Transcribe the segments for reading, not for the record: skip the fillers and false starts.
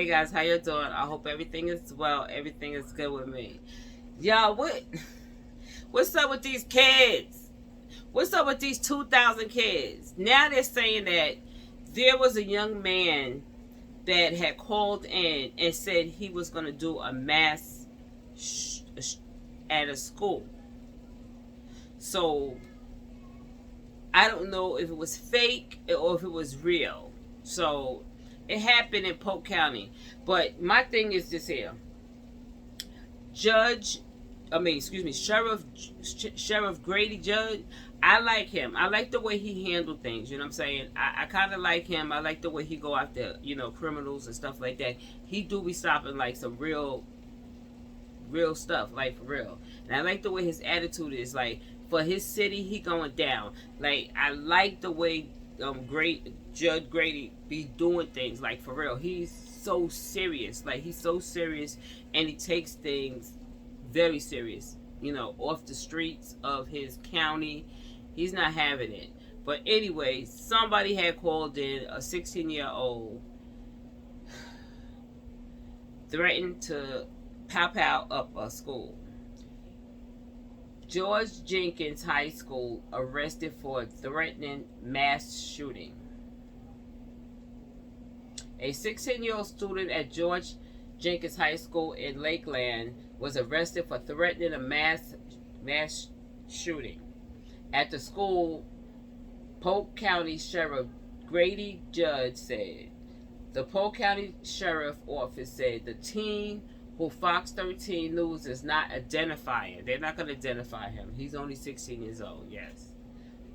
Hey guys, how you doing? I hope everything is well. Everything is good with me. Y'all, what's up with these kids? What's up with these 2,000 kids? Now they're saying that there was a young man that had called in and said he was going to do a mass at a school. So I don't know if it was fake or if it was real. So it happened in Polk County. But my thing is this here. Sheriff Grady Judd, I like him. I like the way he handled things, you know what I'm saying? I kind of like him. I like the way he go after, criminals and stuff like that. He do be stopping, like, some real stuff, like, for real. And I like the way his attitude is, like, for his city, he going down. Like, I like the way Judge Grady be doing things, like, for real. He's so serious. Like, he's so serious, and he takes things very serious, off the streets of his county. He's not having it. But anyway, somebody had called in, a 16-year-old threatened to pow up a school. George Jenkins High School arrested for threatening mass shooting. A 16-year-old student at George Jenkins High School in Lakeland was arrested for threatening a mass shooting. At the school, Polk County Sheriff Grady Judd said. The Polk County Sheriff Office said the teen who Fox 13 News is not identifying. They're not going to identify him. He's only 16 years old, yes.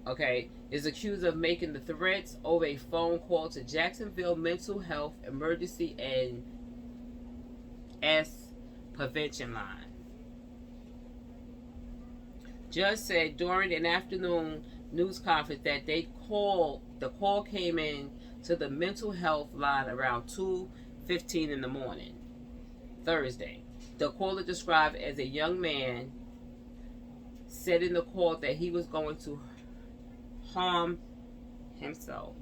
Okay, is accused of making the threats over a phone call to Jacksonville Mental Health Emergency and Prevention Line. Judge said during an afternoon news conference that the call came in to the mental health line around 2:15 in the morning, Thursday. The caller, described as a young man, said in the call that he was going to harm himself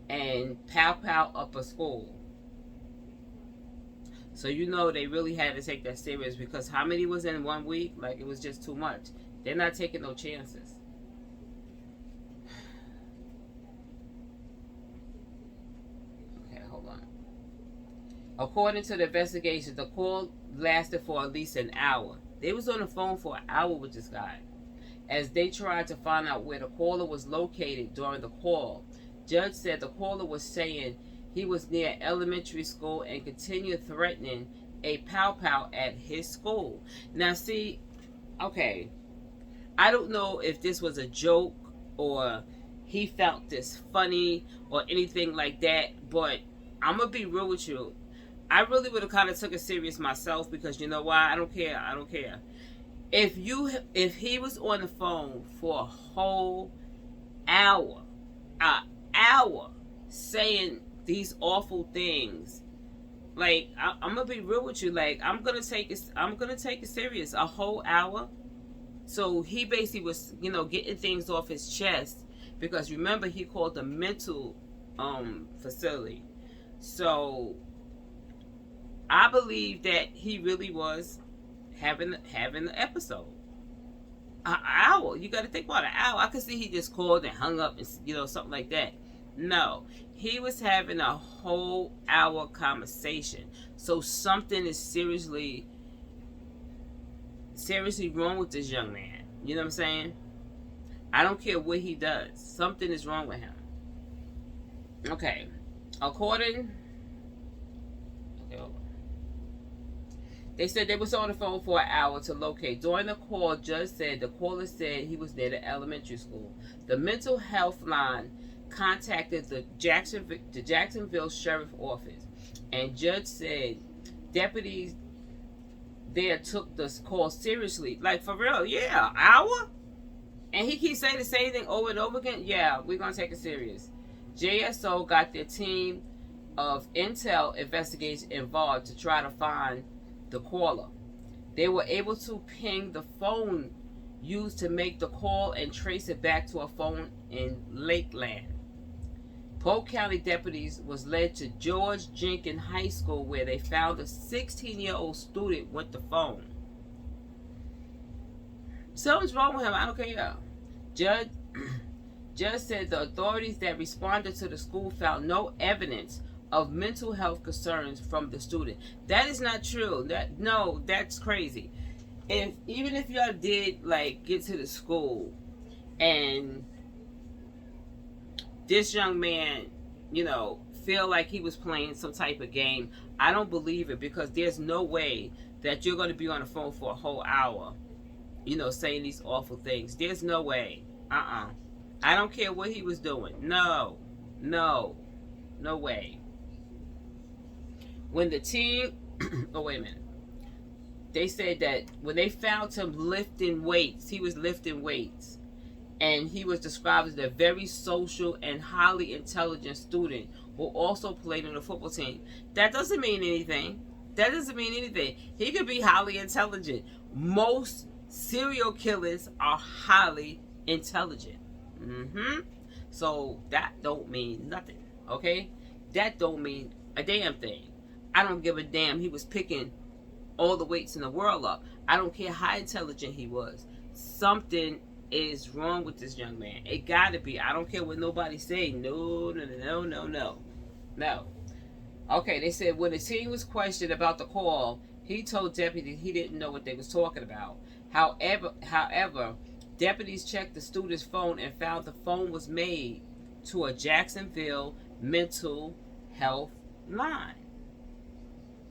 and pow up a school. So they really had to take that serious, because how many was in 1 week? Like, it was just too much. They're not taking no chances. Okay, hold on. According to the investigation, the call lasted for at least an hour. They was on the phone for an hour with this guy, as they tried to find out where the caller was located during the call. Judge said the caller was saying he was near elementary school and continued threatening a pow at his school. Now, see, okay, I don't know if this was a joke or he felt this funny or anything like that, but I'm going to be real with you. I really would have kind of took it serious myself, because you know why? I don't care. If he was on the phone for a whole hour, saying these awful things, like, I'm gonna be real with you. Like, I'm gonna take it serious. A whole hour. So he basically was, getting things off his chest, because remember, he called the mental facility. So I believe that he really was having an episode. An hour. You got to think about an hour. I could see he just called and hung up and something like that. No, he was having a whole hour conversation. So something is seriously wrong with this young man. You know what I'm saying? I don't care what he does. Something is wrong with him. Okay. They said they was on the phone for an hour to locate. During the call, Judge said the caller said he was near the elementary school. The mental health line contacted the Jacksonville Sheriff Office, and Judge said deputies there took this call seriously. Like, for real, yeah, an hour? And he keeps saying the same thing over and over again. Yeah, we're going to take it serious. JSO got their team of intel investigators involved to try to find the caller. They were able to ping the phone used to make the call and trace it back to a phone in Lakeland. Polk County deputies was led to George Jenkins High School, where they found a 16-year-old student with the phone. Something's wrong with him. I don't care. Judge said the authorities that responded to the school found no evidence of mental health concerns from the student. That is not true. That's crazy. Even if y'all did get to the school and this young man, feel like he was playing some type of game, I don't believe it, because there's no way that you're going to be on the phone for a whole hour, saying these awful things. There's no way. I don't care what he was doing. No way. When the team, oh wait a minute. They said that when they found him lifting weights, he was lifting weights. And he was described as a very social and highly intelligent student who also played on the football team. That doesn't mean anything. He could be highly intelligent. Most serial killers are highly intelligent. So that don't mean nothing. Okay? That don't mean a damn thing. I don't give a damn. He was picking all the weights in the world up. I don't care how intelligent he was. Something is wrong with this young man. It gotta be. I don't care what nobody say. No. Okay, they said when the team was questioned about the call, he told deputies he didn't know what they was talking about. However, deputies checked the student's phone and found the phone was made to a Jacksonville mental health line.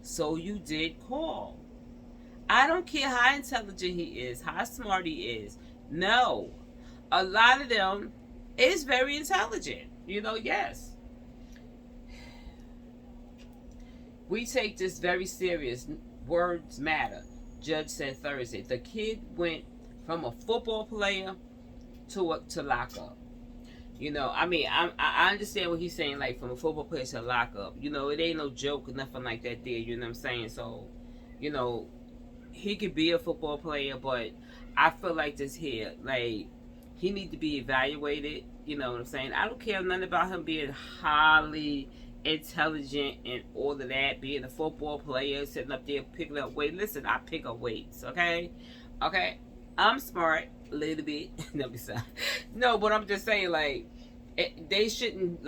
So you did call. I don't care how intelligent he is, how smart he is. No. A lot of them is very intelligent. Yes. We take this very serious. Words matter, judge said Thursday. The kid went from a football player to lockup. I understand what he's saying, from a football player to lockup. It ain't no joke or nothing like that there, you know what I'm saying? So, he could be a football player, but I feel like this here, he need to be evaluated, you know what I'm saying? I don't care nothing about him being highly intelligent and all of that, being a football player, sitting up there picking up weight. Listen, I pick up weights, okay? I'm smart a little bit. No, but I'm just saying, they shouldn't,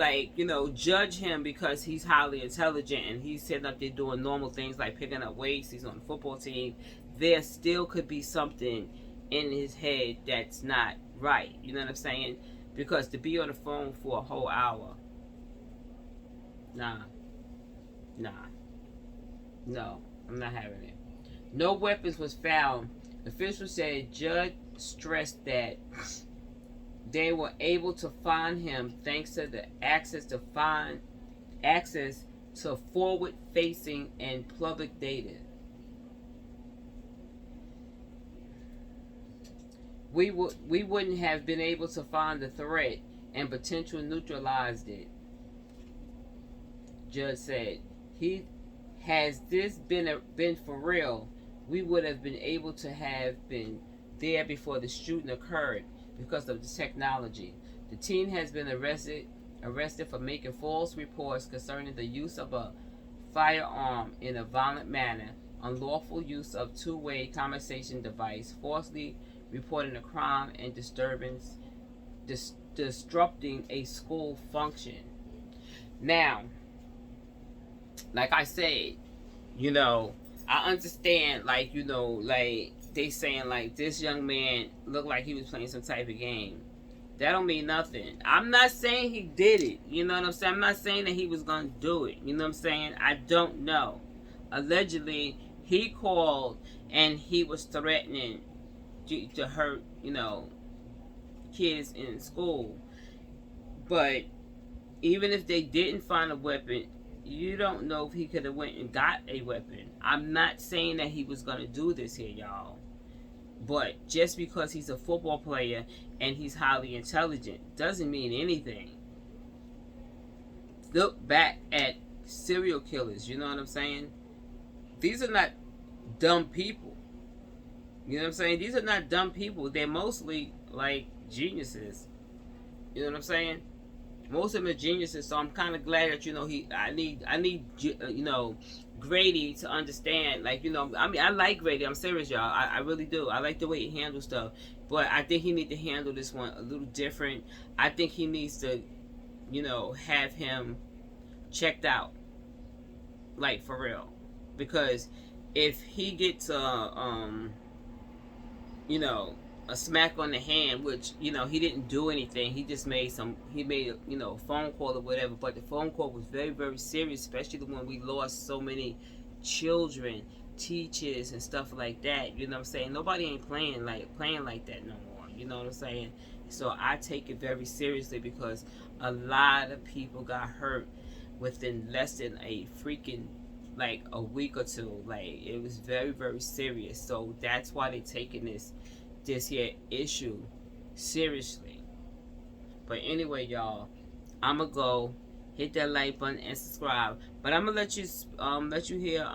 judge him because he's highly intelligent and he's sitting up there doing normal things like picking up weights. He's on the football team. There still could be something in his head that's not right. You know what I'm saying? Because to be on the phone for a whole hour, no, I'm not having it. No weapons was found. Officials said Judge stressed that they were able to find him thanks to the access to forward-facing and public data. We wouldn't have been able to find the threat and potential neutralized it. Judge said, has this been for real, we would have been able to have been there before the shooting occurred because of the technology. The teen has been arrested for making false reports concerning the use of a firearm in a violent manner, unlawful use of two-way conversation device, falsely reporting a crime, and disrupting a school function. Now, like I said, I understand, they saying, this young man looked like he was playing some type of game. That don't mean nothing. I'm not saying he did it. You know what I'm saying? I'm not saying that he was going to do it. You know what I'm saying? I don't know. Allegedly, he called and he was threatening to hurt, kids in school. But even if they didn't find a weapon, you don't know if he could have went and got a weapon. I'm not saying that he was going to do this here, y'all. But just because he's a football player and he's highly intelligent doesn't mean anything. Look back at serial killers, you know what I'm saying? These are not dumb people. You know what I'm saying? These are not dumb people. They're mostly geniuses. You know what I'm saying? Most of them are geniuses, so I'm kind of glad that I need Grady to understand. Like I mean, I like Grady. I'm serious, y'all. I really do. I like the way he handles stuff, but I think he needs to handle this one a little different. I think he needs to, have him checked out, like for real, because if he gets you know, a smack on the hand, which he didn't do anything. He just made a phone call or whatever. But the phone call was very, very serious, especially when we lost so many children, teachers, and stuff like that. You know what I'm saying? Nobody ain't playing like that no more. You know what I'm saying? So I take it very seriously because a lot of people got hurt within less than a freaking like a week or two. Like it was very, very serious. So that's why they taking this here issue seriously. But anyway, y'all, I'ma go hit that like button and subscribe. But I'm gonna let you hear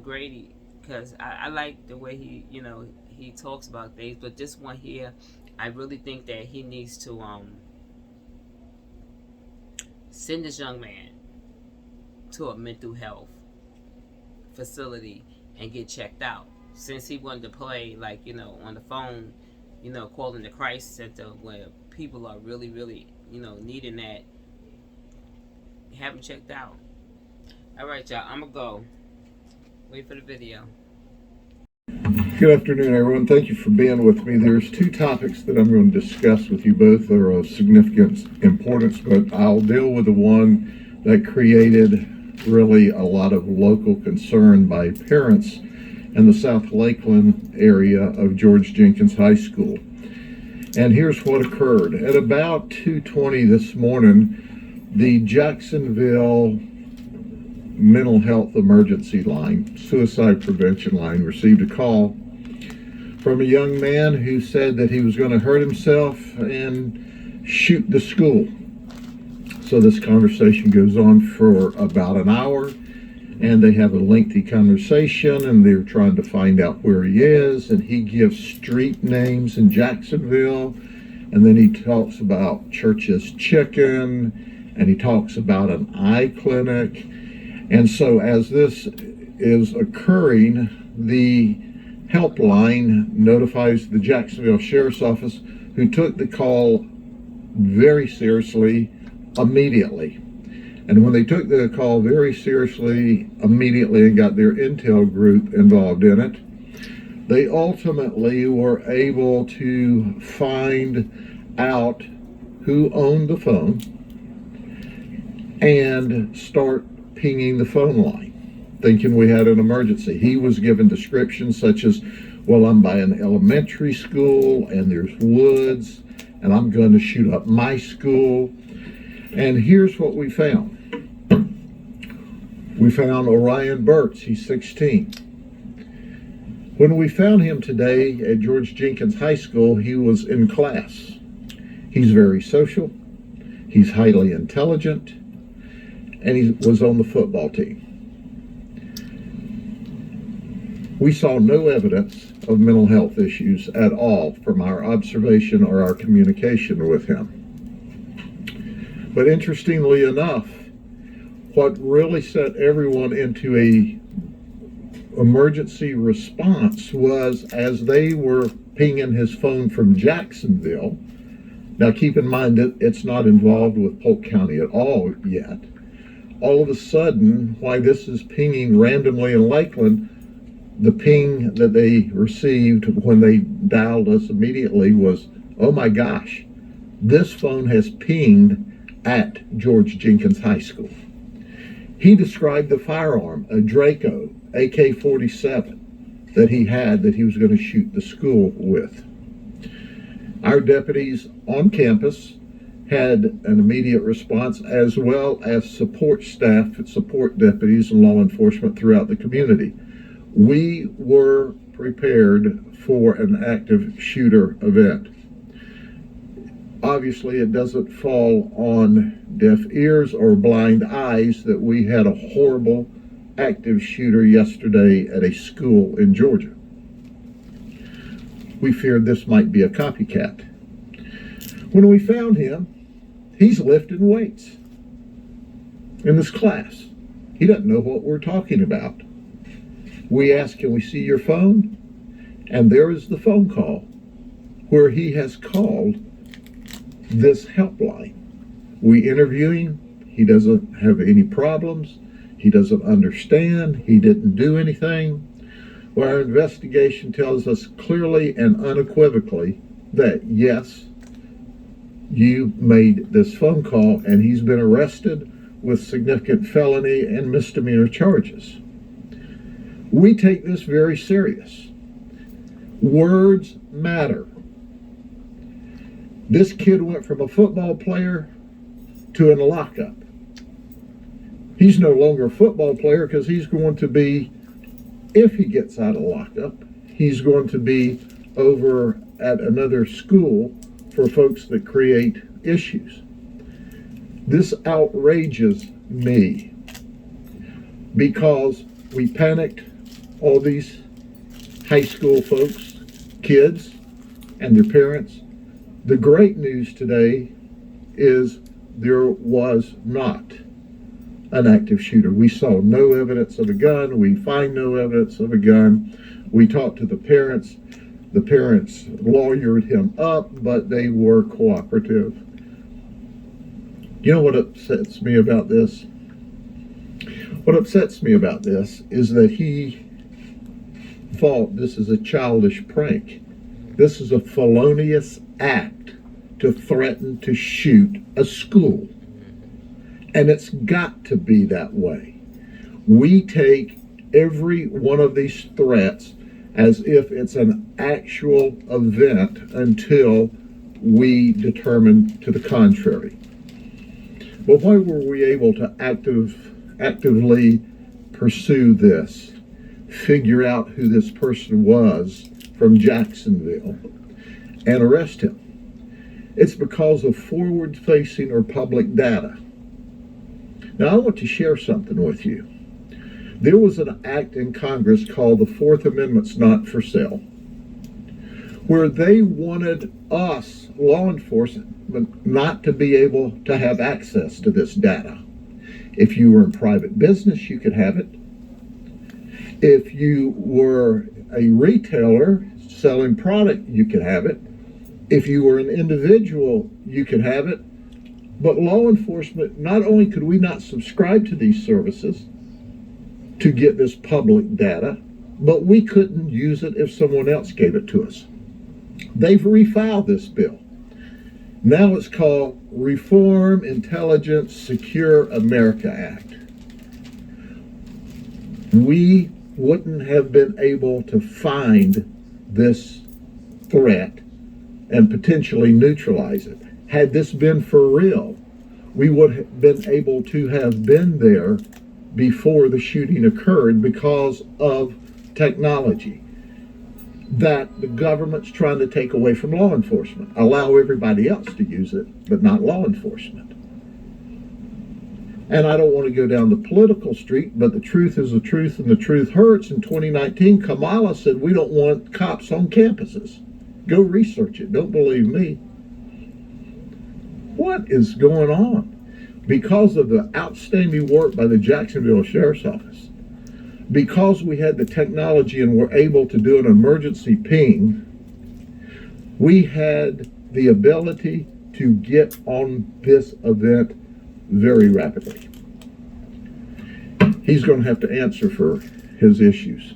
Grady, because I like the way he talks about things. But this one here, I really think that he needs to send this young man to a mental health facility and get checked out, since he wanted to play on the phone, calling the crisis center where people are really, really needing that. Have him checked out. All right, y'all, I'm gonna go wait for the video. Good afternoon, everyone. Thank you for being with me. There's two topics that I'm going to discuss with you. Both are of significant importance, but I'll deal with the one that created really a lot of local concern by parents in the South Lakeland area of George Jenkins High School. And here's what occurred. At about 2:20 this morning, the Jacksonville mental health emergency line, suicide prevention line, received a call from a young man who said that he was going to hurt himself and shoot the school. So this conversation goes on for about an hour, and they have a lengthy conversation, and they're trying to find out where he is, and he gives street names in Jacksonville, and then he talks about Church's Chicken, and he talks about an eye clinic. And so as this is occurring, the helpline notifies the Jacksonville Sheriff's Office, who took the call very seriously immediately. And when they took the call very seriously immediately and got their intel group involved in it, they ultimately were able to find out who owned the phone and start pinging the phone line, thinking we had an emergency. He was given descriptions such as, well, I'm by an elementary school and there's woods and I'm going to shoot up my school. And here's what we found. We found Orion Burtz. He's 16. When we found him today at George Jenkins High School, he was in class. He's very social. He's highly intelligent. And he was on the football team. We saw no evidence of mental health issues at all from our observation or our communication with him. But interestingly enough, what really set everyone into a emergency response was as they were pinging his phone from Jacksonville. Now keep in mind that it's not involved with Polk County at all yet. All of a sudden, while this is pinging randomly in Lakeland, the ping that they received when they dialed us immediately was, oh my gosh, this phone has pinged at George Jenkins High School. He described the firearm, a Draco AK-47, that he had that he was going to shoot the school with. Our deputies on campus had an immediate response, as well as support staff, support deputies, and law enforcement throughout the community. We were prepared for an active shooter event. Obviously, it doesn't fall on deaf ears or blind eyes that we had a horrible active shooter yesterday at a school in Georgia. We feared this might be a copycat. When we found him, He's lifting weights in this class. He doesn't know what we're talking about. We ask, can we see your phone? And there is the phone call where he has called this helpline. We interview him. He doesn't have any problems. He doesn't understand. He didn't do anything. Well, our investigation tells us clearly and unequivocally that yes, you made this phone call, and he's been arrested with significant felony and misdemeanor charges. We take this very serious. Words matter. This kid went from a football player to in a lockup. He's no longer a football player because he's going to be, if he gets out of lockup, he's going to be over at another school for folks that create issues. This outrages me because we panicked all these high school folks, kids, and their parents. The great news today is there was not an active shooter. We saw no evidence of a gun. We find no evidence of a gun. We talked to the parents. The parents lawyered him up, but they were cooperative. You know what upsets me about this? What upsets me about this is that he thought this is a childish prank. This is a felonious act to threaten to shoot a school. And it's got to be that way. We take every one of these threats as if it's an actual event until we determine to the contrary. But why were we able to actively pursue this, figure out who this person was from Jacksonville, and arrest him? It's because of forward-facing or public data. Now, I want to share something with you. There was an act in Congress called the Fourth Amendment's Not for Sale, where they wanted us, law enforcement, not to be able to have access to this data. If you were in private business, you could have it. If you were a retailer selling product, you could have it. If you were an individual, you could have it. But law enforcement, not only could we not subscribe to these services to get this public data, but we couldn't use it if someone else gave it to us. They've refiled this bill. Now it's called Reform Intelligence Secure America Act. We wouldn't have been able to find this threat and potentially neutralize it. Had this been for real, we would have been able to have been there before the shooting occurred because of technology that the government's trying to take away from law enforcement. Allow everybody else to use it, but not law enforcement. And I don't want to go down the political street, but the truth is the truth, and the truth hurts. In 2019, Kamala said, we don't want cops on campuses. Go research it. Don't believe me. What is going on? Because of the outstanding work by the Jacksonville Sheriff's Office, because we had the technology and were able to do an emergency ping, we had the ability to get on this event very rapidly. He's going to have to answer for his issues.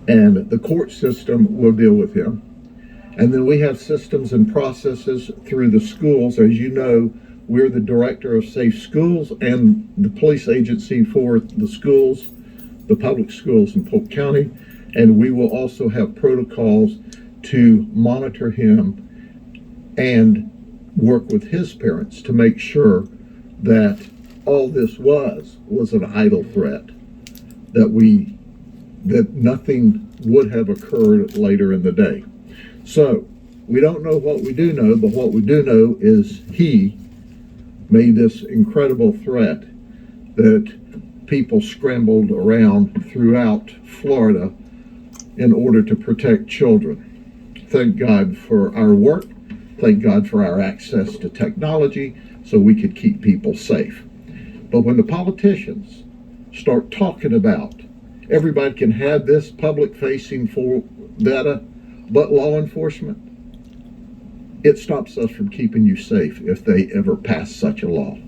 And the court system will deal with him. And then we have systems and processes through the schools. As you know, we're the director of Safe Schools and the police agency for the schools, the public schools in Polk County. And we will also have protocols to monitor him and work with his parents to make sure that all this was an idle threat, that nothing would have occurred later in the day. So we don't know what we do know, but what we do know is he made this incredible threat that people scrambled around throughout Florida in order to protect children. Thank God for our work Thank God for our access to technology so we could keep people safe. But when the politicians start talking about everybody can have this public-facing for data, but law enforcement, it stops us from keeping you safe if they ever pass such a law.